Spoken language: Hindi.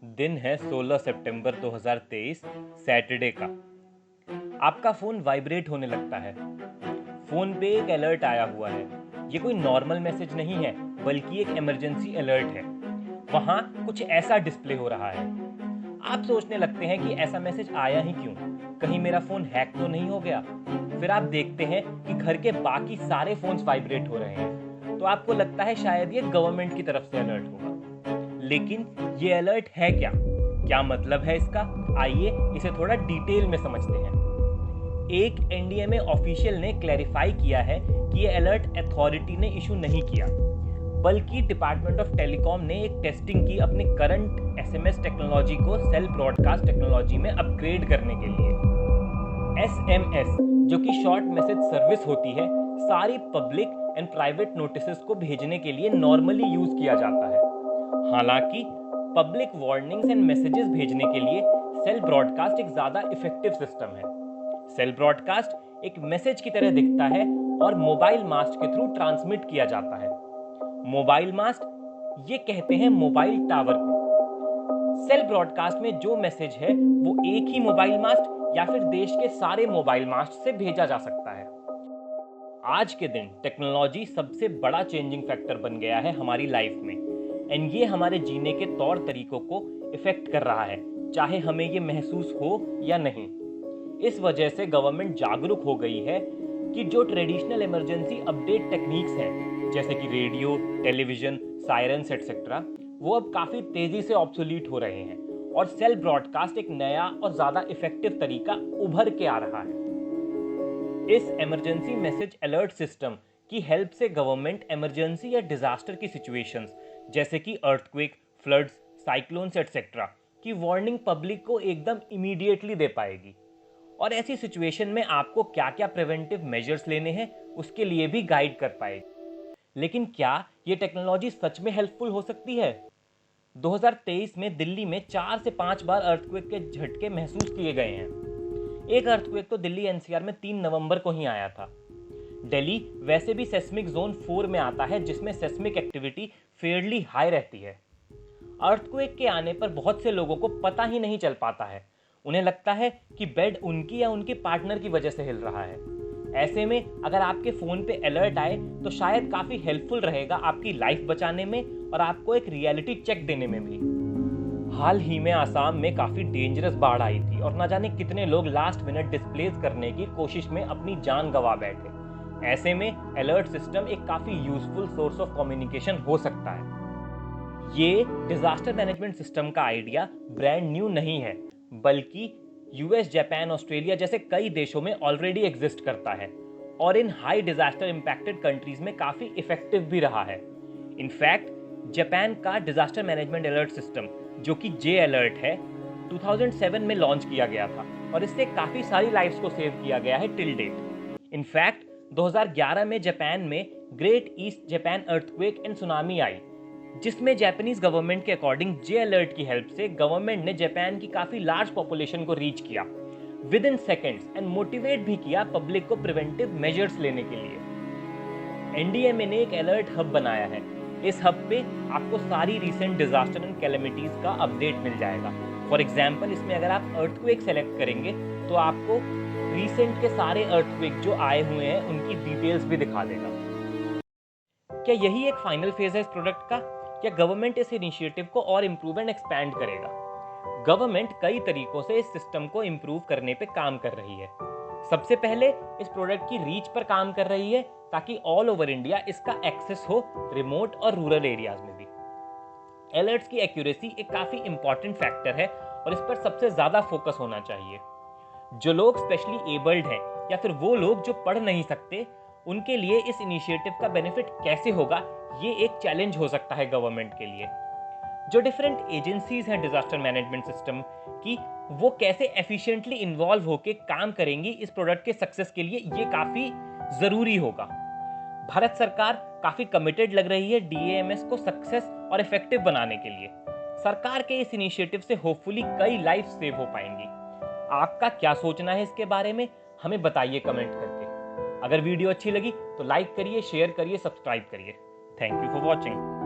दिन है 16 सितंबर 2023 सैटरडे का। आपका फ़ोन वाइब्रेट होने लगता है। फ़ोन पे एक अलर्ट आया हुआ है। ये कोई नॉर्मल मैसेज नहीं है, बल्कि एक इमरजेंसी अलर्ट है। वहाँ कुछ ऐसा डिस्प्ले हो रहा है। आप सोचने लगते हैं कि ऐसा मैसेज आया ही क्यों? कहीं मेरा फ़ोन हैक तो नहीं हो गया? फिर आप देखते हैं कि घर के बाकी सारे फ़ोन्स वाइब्रेट हो रहे हैं। तो आपको लगता है शायद ये गवर्नमेंट की तरफ से अलर्ट होगा। लेकिन ये अलर्ट है क्या? क्या मतलब है इसका? आइए इसे थोड़ा डिटेल में समझते हैं। एक एनडीएमए ऑफिशियल ने क्लैरिफाई किया है कि ये अलर्ट अथॉरिटी ने इशू नहीं किया, बल्कि डिपार्टमेंट ऑफ टेलीकॉम ने एक टेस्टिंग की अपने करंट एसएमएस टेक्नोलॉजी को सेल ब्रॉडकास्ट टेक्नोलॉजी में अपग्रेड करने के लिए। एसएमएस, जो कि शॉर्ट मैसेज सर्विस होती है, सारी पब्लिक एंड प्राइवेट नोटिसेस को भेजने के लिए नॉर्मली यूज किया जाता है। हालांकि पब्लिक वार्निंग्स एंड मैसेजेस भेजने के लिए सेल ब्रॉडकास्ट एक ज़्यादा इफेक्टिव सिस्टम है। सेल ब्रॉडकास्ट एक मैसेज की तरह दिखता है और मोबाइल मास्ट के थ्रू ट्रांसमिट किया जाता है। मोबाइल मास्ट ये कहते हैं मोबाइल टावर को। सेल ब्रॉडकास्ट में जो मैसेज है वो एक ही मोबाइल मास्ट या फिर देश के सारे मोबाइल मास्ट से भेजा जा सकता है। आज के दिन टेक्नोलॉजी सबसे बड़ा चेंजिंग फैक्टर बन गया है हमारी लाइफ में, एंड ये हमारे जीने के तौर तरीकों को इफेक्ट कर रहा है, चाहे हमें ये महसूस हो या नहीं। इस वजह से गवर्नमेंट जागरूक हो गई है कि जो ट्रेडिशनल इमरजेंसी अपडेट टेक्निक्स हैं, जैसे कि रेडियो, टेलीविजन, सायरन्स एटसेट्रा, वो अब काफ़ी तेज़ी से ऑब्सोलीट हो रहे हैं और सेल ब्रॉडकास्ट एक नया और ज़्यादा इफेक्टिव तरीका उभर के आ रहा है। इस इमरजेंसी मैसेज अलर्ट सिस्टम की हेल्प से गवर्नमेंट इमरजेंसी या डिजास्टर की सिचुएशंस, जैसे कि अर्थक्वेक, फ्लड्स, साइक्लोन्स एटसेट्रा, की वार्निंग पब्लिक को एकदम इमीडिएटली दे पाएगी। और ऐसी सिचुएशन में आपको क्या क्या प्रिवेंटिव मेजर्स लेने हैं उसके लिए भी गाइड कर पाएगी। लेकिन क्या ये टेक्नोलॉजी सच में हेल्पफुल हो सकती है? 2023 में दिल्ली में 4 से 5 बार अर्थक्वेक के झटके महसूस किए गए हैं। एक अर्थक्वेक तो दिल्ली एनसीआर में 3 नवंबर को ही आया था। दिल्ली वैसे भी सेस्मिक जोन 4 में आता है, जिसमें सेस्मिक एक्टिविटी फेयरली हाई रहती है। अर्थक्वेक के आने पर बहुत से लोगों को पता ही नहीं चल पाता है। उन्हें लगता है कि बेड उनकी या उनके पार्टनर की वजह से हिल रहा है। ऐसे में अगर आपके फ़ोन पे अलर्ट आए तो शायद काफ़ी हेल्पफुल रहेगा आपकी लाइफ बचाने में और आपको एक रियलिटी चेक देने में भी। हाल ही में आसाम में काफ़ी डेंजरस बाढ़ आई थी और ना जाने कितने लोग लास्ट मिनट डिस्प्लेस करने की कोशिश में अपनी जान गंवा बैठे। ऐसे में अलर्ट सिस्टम एक काफ़ी यूजफुल सोर्स ऑफ कम्युनिकेशन हो सकता है। ये डिजास्टर मैनेजमेंट सिस्टम का आइडिया ब्रांड न्यू नहीं है, बल्कि यूएस, जापान, ऑस्ट्रेलिया जैसे कई देशों में ऑलरेडी एग्जिस्ट करता है और इन हाई डिजास्टर इंपैक्टेड कंट्रीज में काफ़ी इफेक्टिव भी रहा है। इनफैक्ट जापान का डिजास्टर मैनेजमेंट अलर्ट सिस्टम, जो कि जे अलर्ट है, 2007 में लॉन्च किया गया था और इससे काफ़ी सारी लाइफ्स को सेव किया गया है टिल डेट। इनफैक्ट 2011 में जापान में great east Japan earthquake and tsunami आई, जिसमें जापानीज गवर्नमेंट के अकॉर्डिंग जे अलर्ट की हेल्प से गवर्नमेंट ने जापान की काफ़ी लार्ज पॉपुलेशन को रीच किया within seconds and motivate भी किया पब्लिक को प्रिवेंटिव मेजर्स लेने के लिए। एनडीएमए ने एक अलर्ट हब बनाया है। इस हब पे आपको सारी रिसेंट डिजास्टर एंड कैलेमिटीज का अपडेट मिल जाएगा। फॉर एग्जाम्पल, इसमें अगर आप अर्थक्वेक सेलेक्ट करेंगे तो आपको रिसेंट के सारे अर्थक्वेक जो आए हुए हैं उनकी डिटेल्स भी दिखा देगा। क्या यही एक फाइनल फेज है इस प्रोडक्ट का, या गवर्नमेंट इस इनिशिएटिव को और इम्प्रूव एंड एक्सपैंड करेगा? गवर्नमेंट कई तरीकों से इस सिस्टम को इम्प्रूव करने पे काम कर रही है। सबसे पहले इस प्रोडक्ट की रीच पर काम कर रही है ताकि ऑल ओवर इंडिया इसका एक्सेस हो, रिमोट और रूरल एरियाज में भी। अलर्ट्स की एक्यूरेसी एक काफ़ी इंपॉर्टेंट फैक्टर है और इस पर सबसे ज़्यादा फोकस होना चाहिए। जो लोग स्पेशली एबल्ड हैं या फिर वो लोग जो पढ़ नहीं सकते, उनके लिए इस इनिशिएटिव का बेनिफिट कैसे होगा, ये एक चैलेंज हो सकता है गवर्नमेंट के लिए। जो डिफरेंट एजेंसीज हैं डिजास्टर मैनेजमेंट सिस्टम की, वो कैसे एफिशिएंटली इन्वॉल्व होकर काम करेंगी इस प्रोडक्ट के सक्सेस के लिए, ये काफ़ी ज़रूरी होगा। भारत सरकार काफ़ी कमिटेड लग रही है डीएएमएस को सक्सेस और इफेक्टिव बनाने के लिए। सरकार के इस इनिशिएटिव से होपफुली कई लाइफ सेव हो पाएंगी। आपका क्या सोचना है इसके बारे में, हमें बताइए कमेंट करके। अगर वीडियो अच्छी लगी तो लाइक करिए, शेयर करिए, सब्सक्राइब करिए। Thank you for watching.